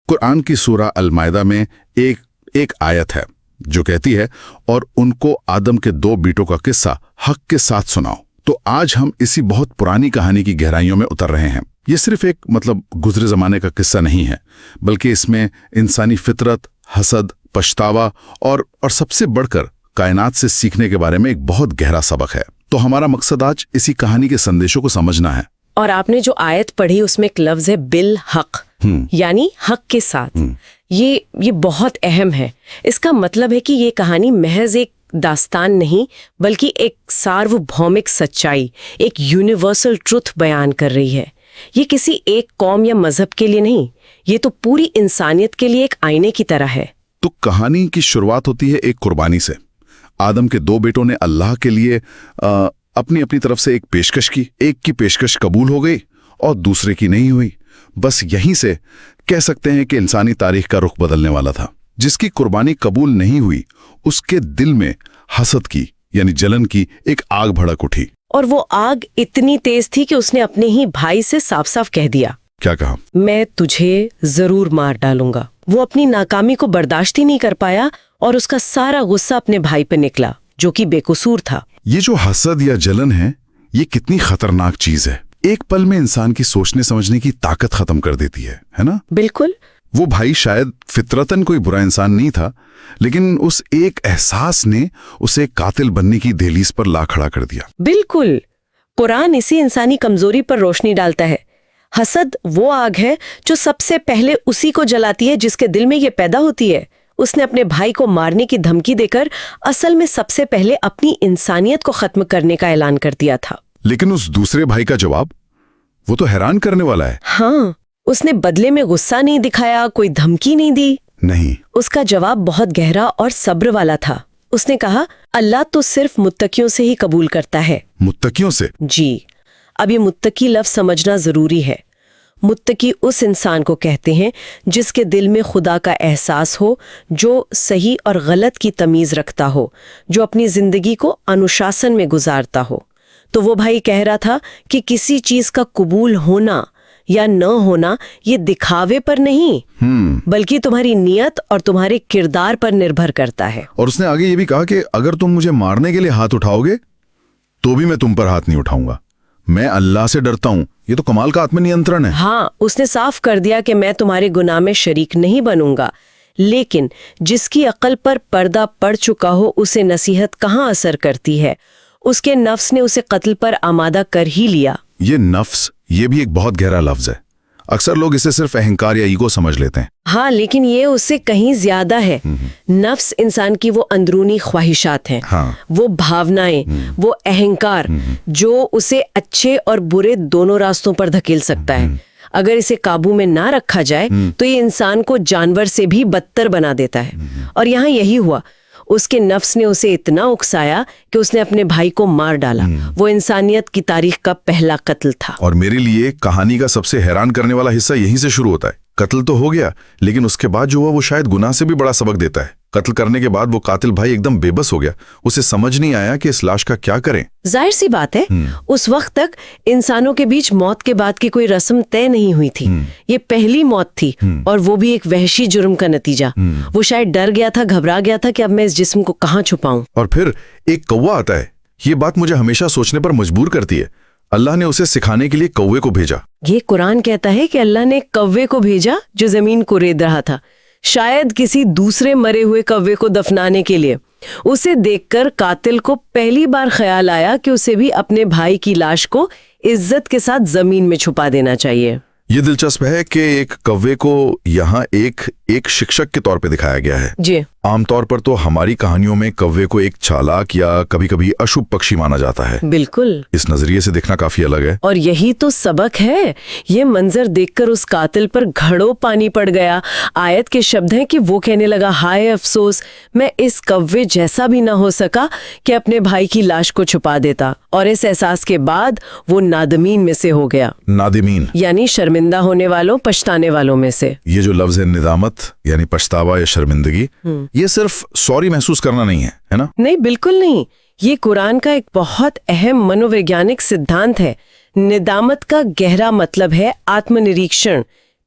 कुरान की सूरा अल-माइदा में एक आयत है जो कहती है, और उनको आदम के 2 बेटों का किस्सा हक के साथ सुनाओ। तो आज हम इसी बहुत पुरानी कहानी की गहराइयों में उतर रहे हैं। ये सिर्फ एक गुजरे जमाने का किस्सा नहीं है, बल्कि इसमें इंसानी फितरत, हसद, पछतावा और सबसे बढ़कर कायनात से सीखने के बारे में एक बहुत गहरा सबक है। तो हमारा मकसद आज इसी कहानी के संदेशों को समझना है। और आपने जो आयत पढ़ी उसमें एक लफ्ज है बिल हक, यानी हक के साथ। ये बहुत अहम है। इसका मतलब है कि ये कहानी महज एक दास्तान नहीं, बल्कि एक सार्वभौमिक सच्चाई, एक यूनिवर्सल ट्रुथ बयान कर रही है। ये किसी एक कौम या मजहब के लिए नहीं, ये तो पूरी इंसानियत के लिए एक आईने की तरह है। तो कहानी की शुरुआत होती है एक कुर्बानी से। आदम के 2 बेटों ने अल्लाह के लिए अपनी तरफ से एक पेशकश की। एक की पेशकश कबूल हो गई और दूसरे की नहीं हुई। बस यहीं से कह सकते हैं कि इंसानी तारीख का रुख बदलने वाला था। जिसकी कुर्बानी कबूल नहीं हुई, उसके दिल में हसद की यानी जलन की एक आग भड़क उठी। और वो आग इतनी तेज थी कि उसने अपने ही भाई से साफ साफ कह दिया। क्या कहा? मैं तुझे जरूर मार डालूंगा। वो अपनी नाकामी को बर्दाश्त ही नहीं कर पाया और उसका सारा गुस्सा अपने भाई पे निकला, जो कि बेकसूर था। ये जो हसद या जलन है, ये कितनी खतरनाक चीज है। एक पल में इंसान की सोचने समझने की ताकत खत्म कर देती है ना? बिल्कुल। वो भाई शायद फितरतन कोई बुरा इंसान नहीं था, लेकिन उस एक एहसास ने उसे कातिल बनने की दहलीज पर ला खड़ा कर दिया। बिल्कुल। कुरान इसी इंसानी कमजोरी पर रोशनी डालता है। हसद वो आग है जो सबसे पहले उसी को जलाती है जिसके दिल में ये पैदा होती है। उसने अपने भाई को मारने की धमकी देकर असल में सबसे पहले अपनी इंसानियत को खत्म करने का ऐलान कर दिया था। लेकिन उस दूसरे भाई का जवाब, वो तो हैरान करने वाला है। हाँ, उसने बदले में गुस्सा नहीं दिखाया, कोई धमकी नहीं दी। नहीं, उसका जवाब बहुत गहरा और सब्र वाला था। उसने कहा, अल्लाह तो सिर्फ मुत्तकियों से ही कबूल करता है। मुत्तकियों से? जी। अब ये मुत्तकी लफ्ज समझना जरूरी है। मुत्तकी उस इंसान को कहते हैं जिसके दिल में खुदा का एहसास हो, जो सही और गलत की तमीज रखता हो, जो अपनी जिंदगी को अनुशासन में गुजारता हो। तो वो भाई कह रहा था कि किसी चीज का कबूल होना या न होना ये दिखावे पर नहीं, बल्कि तुम्हारी नियत और तुम्हारे किरदार पर निर्भर करता है। और उसने आगे ये भी कहा कि अगर तुम मुझे मारने के लिए हाथ उठाओगे तो भी मैं तुम पर हाथ नहीं उठाऊंगा। मैं अल्लाह से डरता हूं। ये तो कमाल का आत्मनियंत्रण है। हाँ, उसने साफ कर दिया कि मैं तुम्हारे गुनाह में शरीक नहीं बनूंगा। लेकिन जिसकी अक्ल पर पर्दा पड़ चुका हो, उसे नसीहत कहाँ असर करती है? उसके नफ्स ने उसे कत्ल पर आमादा कर ही लिया। ये नफ्स, ये भी एक बहुत गहरा लफ्ज है। अक्सर लोग इसे सिर्फ अहंकार या ईगो समझ लेते हैं। हाँ, लेकिन ये उससे कहीं ज्यादा है। नफ्स इंसान की वो अंदरूनी ख्वाहिशात हैं। हाँ। वो भावनाएं, वो अहंकार जो उसे अच्छे और बुरे दोनों रास्तों पर धकेल सकता है। अगर इसे काबू में ना रखा जाए तो ये इंसान को जानवर से भी बदतर बना देता है। और यहाँ यही हुआ। उसके नफ्स ने उसे इतना उकसाया कि उसने अपने भाई को मार डाला। वो इंसानियत की तारीख का पहला कत्ल था। और मेरे लिए कहानी का सबसे हैरान करने वाला हिस्सा यहीं से शुरू होता है। कत्ल तो हो गया, लेकिन उसके बाद जो हुआ वो शायद गुनाह से भी बड़ा सबक देता है। कत्ल करने के बाद वो कातिल भाई एकदम बेबस हो गया। उसे समझ नहीं आया कि इस लाश का क्या करें। जाहिर सी बात है, उस वक्त तक इंसानों के बीच मौत के बाद की कोई रस्म तय नहीं हुई थी। ये पहली मौत थी, और वो भी एक वहशी जुर्म का नतीजा। वो शायद डर गया था, घबरा गया था कि अब मैं इस जिस्म को कहाँ छुपाऊं। और फिर एक कौवा आता है। ये बात मुझे हमेशा सोचने पर मजबूर करती है। अल्लाह ने उसे सिखाने के लिए कौवे को भेजा। ये कुरान कहता है कि अल्लाह ने कौवे को भेजा जो जमीन को रेत रहा था, शायद किसी दूसरे मरे हुए कौवे को दफनाने के लिए। उसे देखकर कातिल को पहली बार ख्याल आया कि उसे भी अपने भाई की लाश को इज्जत के साथ जमीन में छुपा देना चाहिए। ये दिलचस्प है कि एक कौवे को यहाँ एक शिक्षक के तौर पे दिखाया गया है। जी। आमतौर पर तो हमारी कहानियों में कौवे को एक चालाक या कभी-कभी अशुभ पक्षी माना जाता है। बिल्कुल। इस नजरिए से देखना काफी अलग है। और यही तो सबक है। ये मंजर देखकर उस कातिल पर घड़ों पानी पड़ गया। आयत के शब्द हैं कि वो कहने लगा, हाय अफसोस, मैं इस कौवे जैसा भी ना हो सका कि अपने भाई की लाश को छुपा देता। और इस एहसास के बाद वो नादमीन में से हो गया। नादिमीन यानी शर्मिंदा होने वालों, पछताने वालों में से। ये जो लफ्ज है निदामत यानी पछतावा या शर्मिंदगी, ये सिर्फ सॉरी महसूस करना नहीं है ना? नहीं, बिल्कुल नहीं। ये कुरान का एक बहुत अहम मनोवैज्ञानिक सिद्धांत है। निदामत का गहरा मतलब है आत्मनिरीक्षण,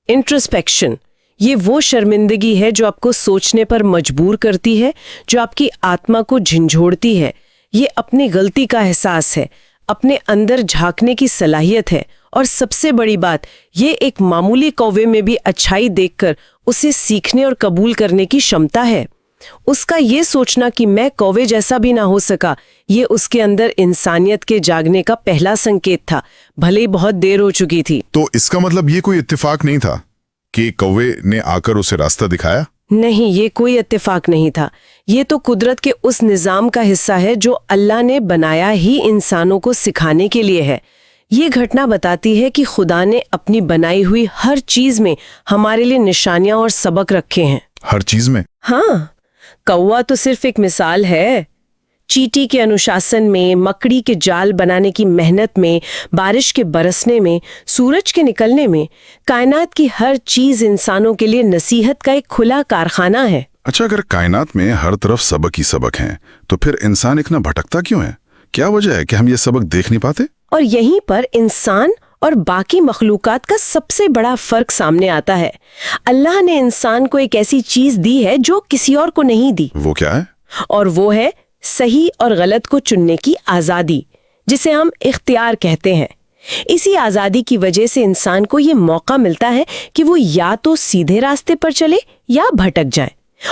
इंट्रोस्पेक्शन। ये वो शर्मिंदगी है जो आपको सोचने पर मजबूर करती है, जो आपकी आत्मा को झंझोड़ती है। ये अपनी गलती का एहसास है, अपने अंदर झांकने की सलाहियत है, और सबसे बड़ी बात, ये एक मामूली कौवे में भी अच्छाई देखकर उसे सीखने और कबूल करने की क्षमता है। उसका ये सोचना कि मैं कौवे जैसा भी ना हो सका, ये उसके अंदर इंसानियत के जागने का पहला संकेत था, भले ही बहुत देर हो चुकी थी। तो इसका मतलब ये कोई इत्तेफाक नहीं था कि कौवे ने आकर उसे रास्ता दिखाया? नहीं, ये कोई इत्तेफाक नहीं था। ये तो कुदरत के उस निज़ाम का हिस्सा है जो अल्लाह ने बनाया ही इंसानों को सिखाने के लिए है। ये घटना बताती है कि खुदा ने अपनी बनाई हुई हर चीज में हमारे लिए निशानियां और सबक रखे हैं। हर चीज में? हाँ, कौवा तो सिर्फ एक मिसाल है। चींटी के अनुशासन में, मकड़ी के जाल बनाने की मेहनत में, बारिश के बरसने में, सूरज के निकलने में, कायनात की हर चीज इंसानों के लिए नसीहत का एक खुला कारखाना है। अच्छा, अगर कायनात में हर तरफ सबक ही सबक हैं, तो फिर इंसान इतना भटकता क्यों है? क्या वजह है कि हम ये सबक देख नहीं पाते? और यहीं पर इंसान और बाकी मखलूकात का सबसे बड़ा फर्क सामने आता है। अल्लाह ने इंसान को एक ऐसी चीज दी है जो किसी और को नहीं दी। वो क्या है? और वो है सही और गलत को चुनने की आजादी, जिसे हम इख्तियार कहते हैं। इसी आजादी की वजह से इंसान को ये मौका मिलता है कि वो या तो सीधे रास्ते पर चले या भटक जाए,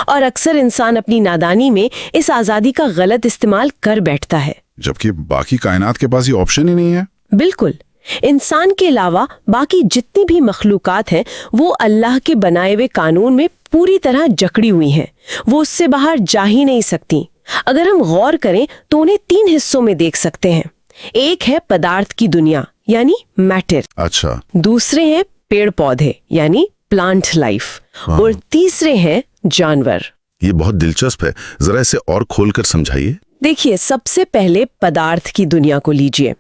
और अक्सर इंसान अपनी नादानी में इस आजादी का गलत इस्तेमाल कर बैठता है, जबकि बाकी कायनात के पास ये ऑप्शन ही नहीं है। बिल्कुल। इंसान के अलावा बाकी जितनी भी मखलूकात हैं, वो अल्लाह के बनाए हुए कानून में पूरी तरह जकड़ी हुई हैं। वो उससे बाहर जा ही नहीं सकती। अगर हम गौर करें तो उन्हें 3 हिस्सों में देख सकते हैं। एक है पदार्थ की दुनिया यानी मैटर, अच्छा। दूसरे हैं पेड़ पौधे यानी प्लांट लाइफ, और तीसरे हैं जानवर। ये बहुत दिलचस्प है, जरा इसे और खोलकर समझाइए। देखिए, सबसे पहले पदार्थ की दुनिया को लीजिए।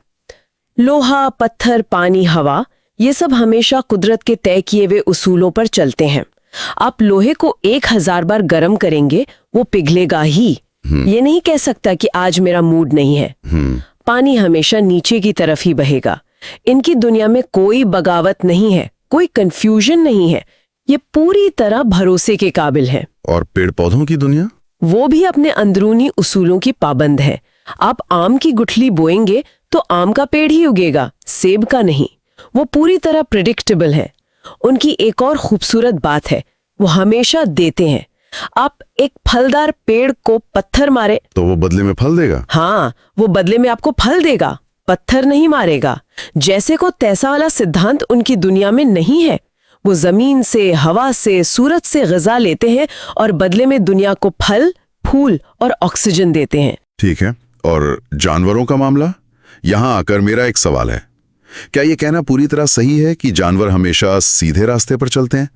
लोहा, पत्थर, पानी, हवा, ये सब हमेशा कुदरत के तय किए हुए उसूलों पर चलते हैं। आप लोहे को 1000 बार गर्म करेंगे, वो पिघलेगा ही। ये नहीं कह सकता कि आज मेरा मूड नहीं है। पानी हमेशा नीचे की तरफ ही बहेगा। इनकी दुनिया में कोई बगावत नहीं है, कोई कंफ्यूजन नहीं है। ये पूरी तरह भरोसे के काबिल है। और पेड़ पौधों की दुनिया? वो भी अपने अंदरूनी उसूलों की पाबंद है। आप आम की गुठली बोएंगे तो आम का पेड़ ही उगेगा, सेब का नहीं। वो पूरी तरह प्रिडिक्टेबल है। उनकी एक और खूबसूरत बात है, वो हमेशा देते हैं। आप एक फलदार पेड़ को पत्थर मारे तो वो बदले में फल देगा? हाँ, वो बदले में आपको फल देगा, पत्थर नहीं मारेगा। जैसे को तैसा वाला सिद्धांत उनकी दुनिया में नहीं है। वो जमीन से, हवा से, सूरज से ग़िज़ा लेते हैं और बदले में दुनिया को फल, फूल और ऑक्सीजन देते हैं। ठीक है, और जानवरों का मामला? यहाँ आकर मेरा एक सवाल है, क्या ये कहना पूरी तरह सही है कि जानवर हमेशा सीधे रास्ते पर चलते हैं?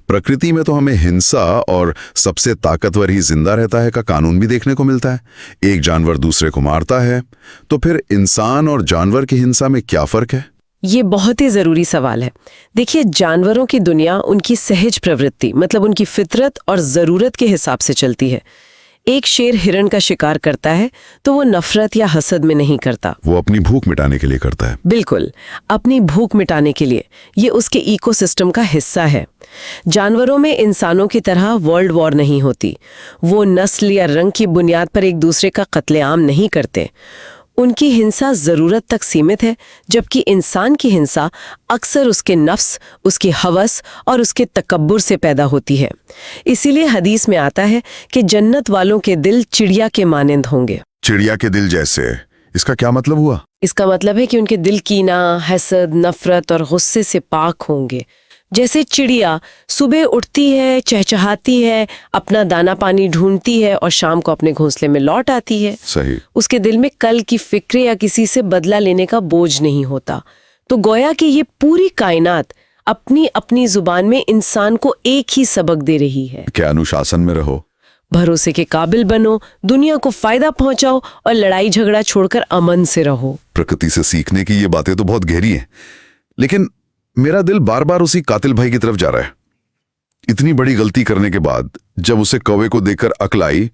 प्रकृति में तो हमें हिंसा और सबसे ताकतवर ही जिंदा रहता है का कानून भी देखने को मिलता है। एक जानवर दूसरे को मारता है, तो फिर इंसान और जानवर की हिंसा में क्या फर्क है? ये बहुत ही जरूरी सवाल है। देखिए, जानवरों की दुनिया उनकी सहज प्रवृत्ति, मतलब उनकी फितरत और जरूरत के हिसाब से चलती है। एक शेर हिरण का शिकार करता है तो वो नफरत या हसद में नहीं करता, वो अपनी भूख मिटाने के लिए करता है। बिल्कुल, अपनी भूख मिटाने के लिए। ये उसके इकोसिस्टम का हिस्सा है। जानवरों में इंसानों की तरह वर्ल्ड वॉर नहीं होती। वो नस्ल या रंग की बुनियाद पर एक दूसरे का कत्लेआम नहीं करते। उनकी हिंसा जरूरत तक सीमित है, जबकि इंसान की हिंसा अक्सर उसके नफ्स, उसकी हवस और उसके तकब्बुर से पैदा होती है। इसीलिए हदीस में आता है कि जन्नत वालों के दिल चिड़िया के मानिंद होंगे। चिड़िया के दिल जैसे? इसका क्या मतलब हुआ? इसका मतलब है कि उनके दिल कीना, हसद, नफरत और गुस्से से पाक होंगे। जैसे चिड़िया सुबह उठती है, चहचहाती है, अपना दाना पानी ढूंढती है और शाम को अपने घोंसले में लौट आती है। सही। उसके दिल में कल की फिक्र या किसी से बदला लेने का बोझ नहीं होता। तो गोया कि ये पूरी कायनात अपनी अपनी जुबान में इंसान को एक ही सबक दे रही है। क्या अनुशासन में रहो, भरोसे के काबिल बनो, दुनिया को फायदा पहुंचाओ और लड़ाई झगड़ा छोड़कर अमन से रहो। प्रकृति से सीखने की ये बातें तो बहुत गहरी हैं, लेकिन मेरा दिल बार बार उसी कातिल भाई की तरफ जा रहा है। इतनी बड़ी गलती करने के बाद जब उसे कौवे को देखकर अक्ल आई,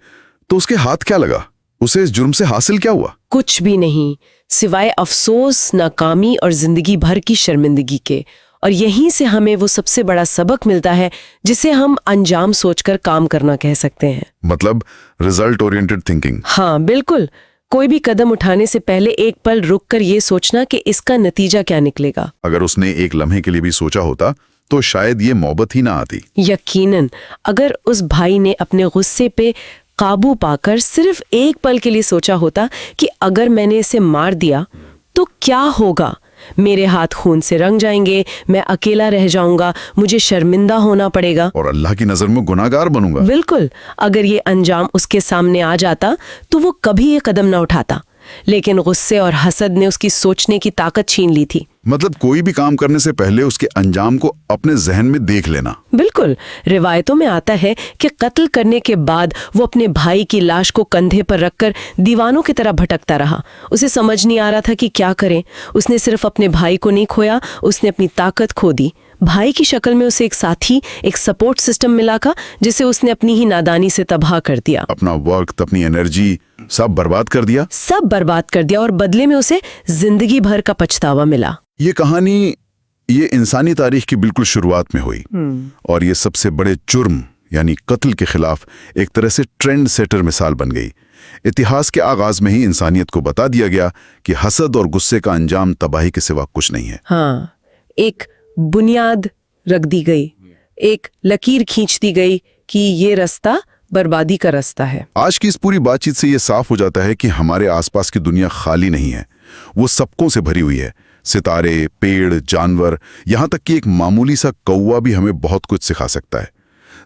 तो उसके हाथ क्या लगा? उसे इस जुर्म से हासिल क्या हुआ? कुछ भी नहीं, सिवाय अफसोस, नाकामी और जिंदगी भर की शर्मिंदगी के। और यहीं से हमें वो सबसे बड़ा सबक मिलता है जिसे हम अंजाम सोचकर काम करना कह सकते हैं। मतलब रिजल्ट ओरिएंटेड थिंकिंग। हाँ बिल्कुल, कोई भी कदम उठाने से पहले एक पल रुककर ये सोचना कि इसका नतीजा क्या निकलेगा। अगर उसने एक लम्हे के लिए भी सोचा होता तो शायद ये मोहब्बत ही ना आती। यकीनन, अगर उस भाई ने अपने गुस्से पे काबू पाकर सिर्फ एक पल के लिए सोचा होता कि अगर मैंने इसे मार दिया तो क्या होगा, मेरे हाथ खून से रंग जाएंगे, मैं अकेला रह जाऊंगा, मुझे शर्मिंदा होना पड़ेगा और अल्लाह की नजर में गुनाहगार बनूंगा। बिल्कुल, अगर ये अंजाम उसके सामने आ जाता तो वो कभी ये कदम ना उठाता, लेकिन गुस्से और हसद ने उसकी सोचने की ताकत छीन ली थी। मतलब कोई भी काम करने से पहले उसके अंजाम को अपने जहन में देख लेना। बिल्कुल, रिवायतों में आता है कि कत्ल करने के बाद वो अपने भाई की लाश को कंधे पर रखकर दीवानों की तरह भटकता रहा। उसे समझ नहीं आ रहा था कि क्या करे। उसने सिर्फ अपने भाई को नहीं खोया, उसने अपनी ताकत खो दी। भाई की शक्ल में उसे एक साथी, एक सपोर्ट सिस्टम मिला था जिसे उसने अपनी ही नादानी से तबाह कर दिया। अपना वक्त, अपनी एनर्जी सब बर्बाद कर दिया। सब बर्बाद कर दिया और बदले में उसे जिंदगी भर का पछतावा मिला। ये कहानी ये इंसानी तारीख की बिल्कुल शुरुआत में हुई और ये सबसे बड़े जुर्म यानी कत्ल के खिलाफ एक तरह से ट्रेंड सेटर मिसाल बन गई। इतिहास के आगाज में ही इंसानियत को बता दिया गया कि हसद और गुस्से का अंजाम तबाही के सिवा कुछ नहीं है। हाँ, एक बुनियाद रख दी गई, एक लकीर खींच दी गई कि ये रास्ता बर्बादी का रास्ता है। आज की इस पूरी बातचीत से ये साफ हो जाता है कि हमारे आसपास की दुनिया खाली नहीं है, वो सबकों से भरी हुई है। सितारे, पेड़, जानवर, यहाँ तक कि एक मामूली सा कौवा भी हमें बहुत कुछ सिखा सकता है।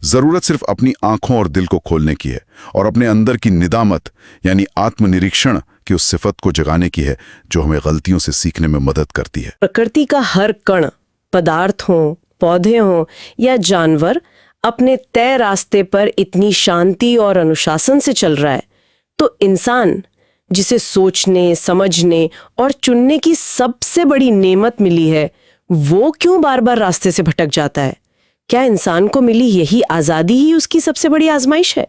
जरूरत सिर्फ अपनी आंखों और दिल को खोलने की है और अपने अंदर की निदामत यानी आत्मनिरीक्षण की उस सिफत को जगाने की है जो हमें गलतियों से सीखने में मदद करती है। प्रकृति का हर कण, पदार्थ हो, पौधे हों या जानवर, अपने तय रास्ते पर इतनी शांति और अनुशासन से चल रहा है, तो इंसान जिसे सोचने, समझने और चुनने की सबसे बड़ी नेमत मिली है, वो क्यों बार बार रास्ते से भटक जाता है? क्या इंसान को मिली यही आजादी ही उसकी सबसे बड़ी आजमाइश है?